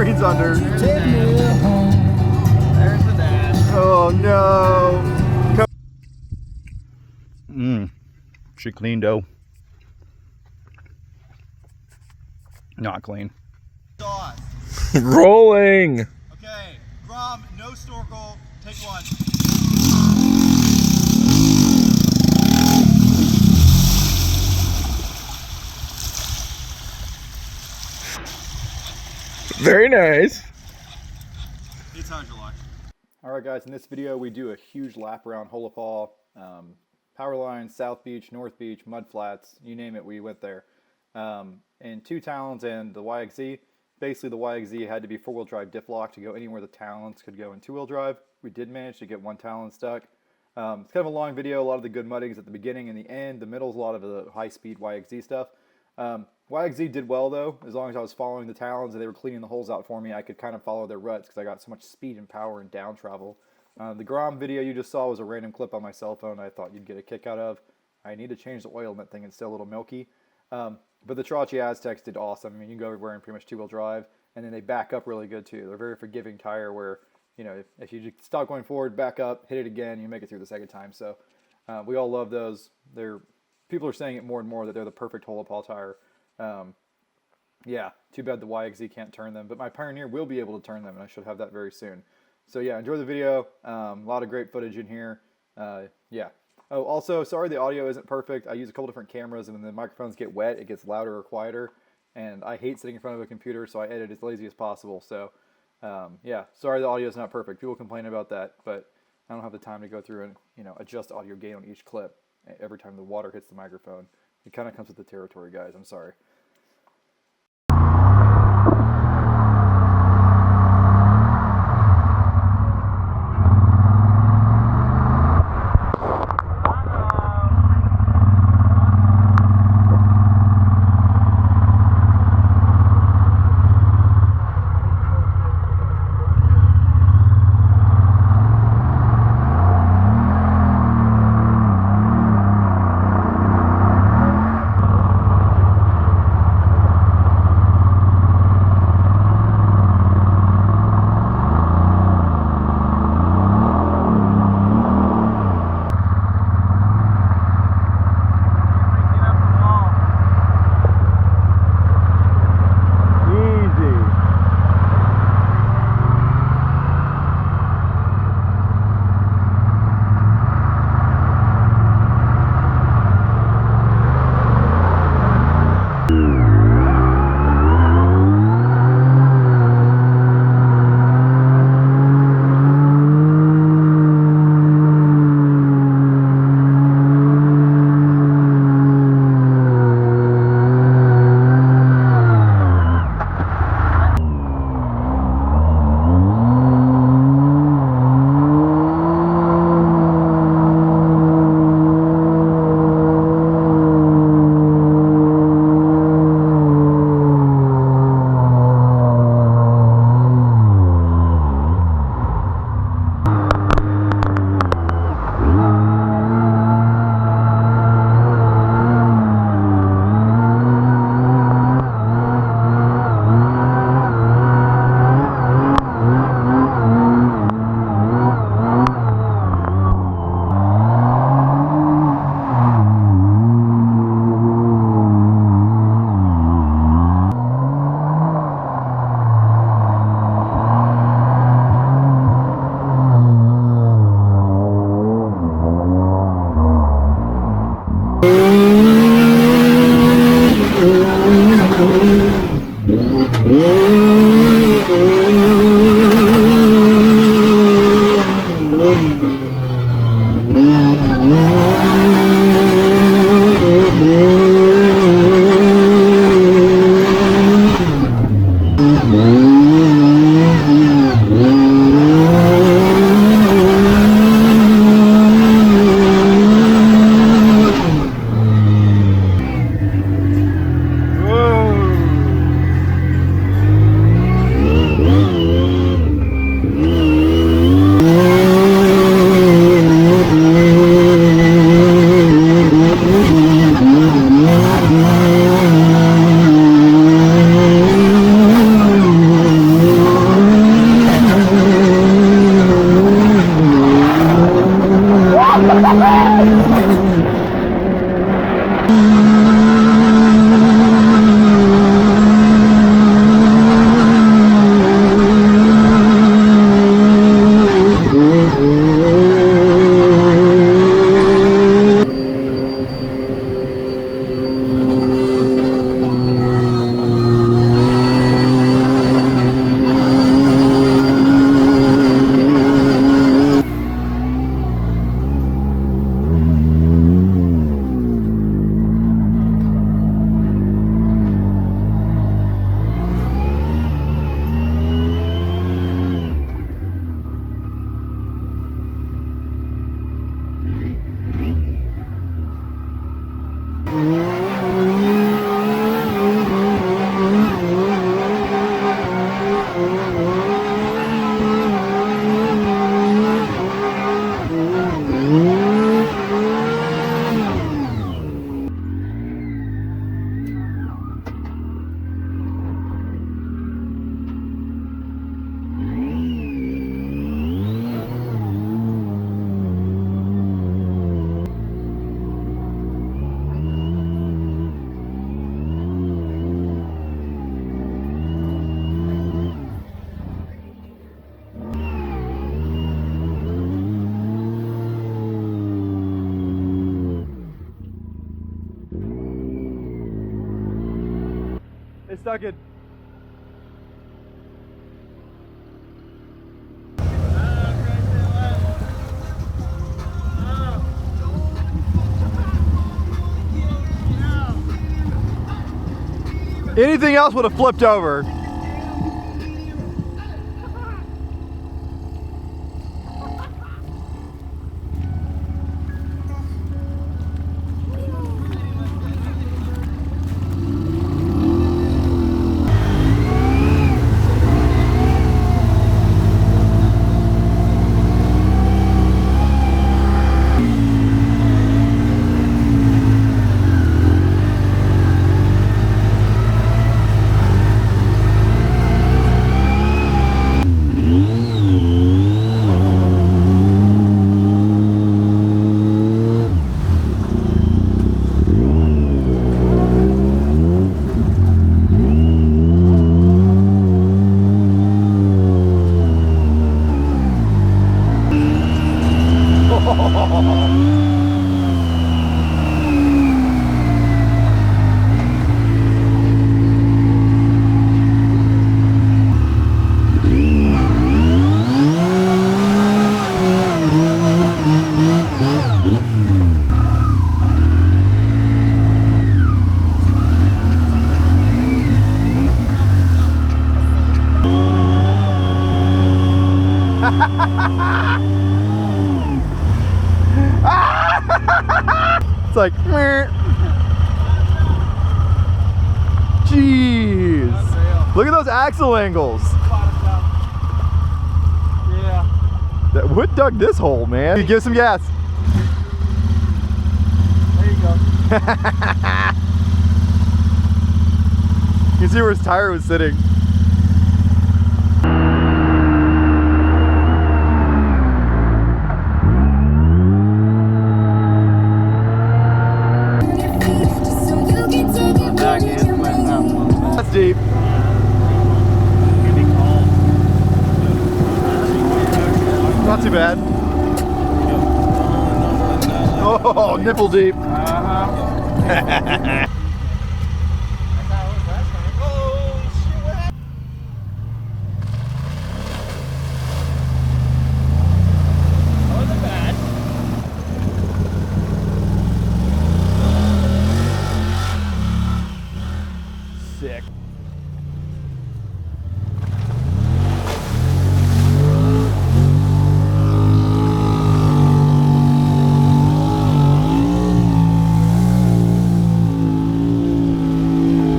submarine's under. There's the dash. Oh no. She clean though. Not clean. Rolling. Okay, Grom, no snorkel, take one. Very nice. It's how's your life. Alright guys, in this video we do a huge lap around holopaw, power line, South Beach, North Beach, mud flats, you name it, we went there. And 2 Talons and the YXZ. Basically the YXZ had to be 4-wheel drive diff lock to go anywhere the Talons could go in 2-wheel drive. We did manage to get 1 Talon stuck. It's kind of a long video, a lot of the good muddings at the beginning and the end. The middle is a lot of the high-speed YXZ stuff. YXZ did well though, as long as I was following the Talons and they were cleaning the holes out for me, I could kind of follow their ruts because I got so much speed and power and down travel. The Grom video you just saw was a random clip on my cell phone I thought you'd get a kick out of. I need to change the oil in that thing, it's still a little milky. But the Tracci Aztecs did awesome. I mean, you can go everywhere in pretty much 2-wheel drive, and then they back up really good too. They're a very forgiving tire where, you know, if you just stop going forward, back up, hit it again, you make it through the second time. So we all love those. People are saying it more and more that they're the perfect holopaw tire. Yeah, too bad the YXZ can't turn them, but my Pioneer will be able to turn them, and I should have that very soon. So yeah, enjoy the video. A lot of great footage in here. Yeah. Oh, also, sorry the audio isn't perfect. I use a couple different cameras, and when the microphones get wet, it gets louder or quieter. And I hate sitting in front of a computer, so I edit as lazy as possible. So, yeah, sorry the audio is not perfect. People complain about that, but I don't have the time to go through and, you know, adjust audio gain on each clip every time the water hits the microphone. It kind of comes with the territory, guys. I'm sorry. stuck it. Anything else would have flipped over. It's like, meh. Jeez. Look at those axle angles. Yeah. That would dug this hole, man. You give some gas. There you go. You can see where his tire was sitting. That's deep. Not too bad. Oh, nipple deep.